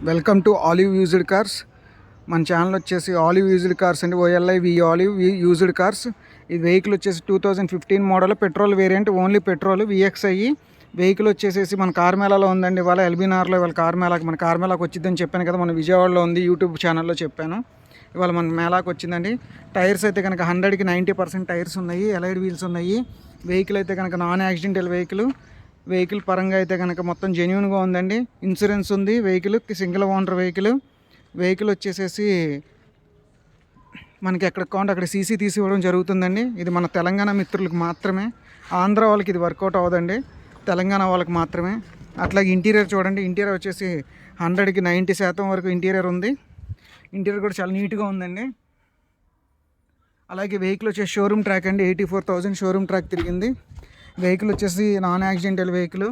Welcome to olive used cars. మన channel వచ్చేసి olive used cars అండి. OLIV olive used cars. ఈ vehicle వచ్చేసి 2015 model petrol variant, only petrol VXI. Vehicle వచ్చేసేసి మన కార్మేళాలో ఉందండి. ఇవాళ ఎల్బీనార్లో ఇవాళ మన కార్మేళాకి వచ్చిందని చెప్పాను కదా, మన విజయవాడలో ఉంది, యూట్యూబ్ ఛానల్లో చెప్పాను. ఇవాళ మన మేళాకి వచ్చిందండి. టైర్స్ అయితే కనుక 100కి 90% టైర్స్ ఉన్నాయి, ఎలైడ్ వీల్స్ ఉన్నాయి. వెహికల్ అయితే కనుక నాన్ యాక్సిడెంటల్ వెహికల్ పరంగా అయితే కనుక మొత్తం జెన్యూన్గా ఉందండి. ఇన్సూరెన్స్ ఉంది వెహికల్కి, సింగిల్ ఓనర్ వెహికల్ వచ్చేసేసి మనకి ఎక్కడ కావాలంటే అక్కడ సీసీ తీసి ఇవ్వడం జరుగుతుందండి. ఇది మన తెలంగాణ మిత్రులకు మాత్రమే, ఆంధ్ర వాళ్ళకి ఇది వర్కౌట్ అవ్వదండి, తెలంగాణ వాళ్ళకి మాత్రమే. అట్లాగే ఇంటీరియర్ చూడండి, ఇంటీరియర్ వచ్చేసి 100కి 90% వరకు ఇంటీరియర్ ఉంది. ఇంటీరియర్ కూడా చాలా నీట్గా ఉందండి. అలాగే వెహికల్ వచ్చేసి షోరూమ్ ట్రాక్ అండి, 84,000 షోరూమ్ ట్రాక్ తిరిగింది. వెహికల్ వచ్చేసి నాన్ యాక్సిడెంటల్ వెహికల్,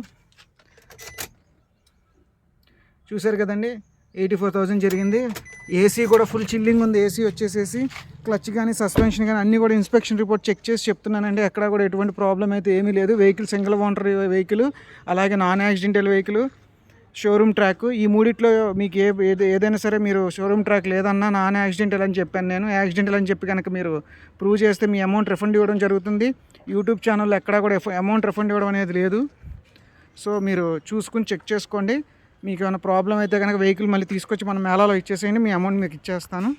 చూసారు కదండి, 84,000 జరిగింది. ఏసీ కూడా ఫుల్ చిల్లింగ్ ఉంది. ఏసీ వచ్చేసేసి క్లచ్ కానీ సస్పెన్షన్ కానీ అన్నీ కూడా ఇన్స్పెక్షన్ రిపోర్ట్ చెక్ చేసి చెప్తున్నానండి. ఎక్కడ కూడా ఎటువంటి ప్రాబ్లం అయితే ఏమీ లేదు. వెహికల్ సింగిల్ ఓనర్ వెహికల్, అలాగే non accidental vehicle, showroom track. ఈ మూడిట్లో మీకు ఏదైనా సరే మీరు షోరూమ్ ట్రాక్ లేదన్నా నాన్ యాక్సిడెంటల్ అని చెప్పాను నేను. యాక్సిడెంటల్ అని చెప్పి కనుక మీరు ప్రూవ్ చేస్తే మీ అమౌంట్ రిఫండ్ ఇవ్వడం జరుగుతుంది. యూట్యూబ్ ఛానల్లో ఎక్కడా కూడా అమౌంట్ రిఫండ్ ఇవ్వడం అనేది లేదు. సో మీరు చూసుకుని చెక్ చేసుకోండి. మీకు ఏమైనా ప్రాబ్లం అయితే కనుక వెహికల్ మళ్ళీ తీసుకొచ్చి మన మేళాలో ఇచ్చేసేయండి, మీ అమౌంట్ మీకు ఇచ్చేస్తాను.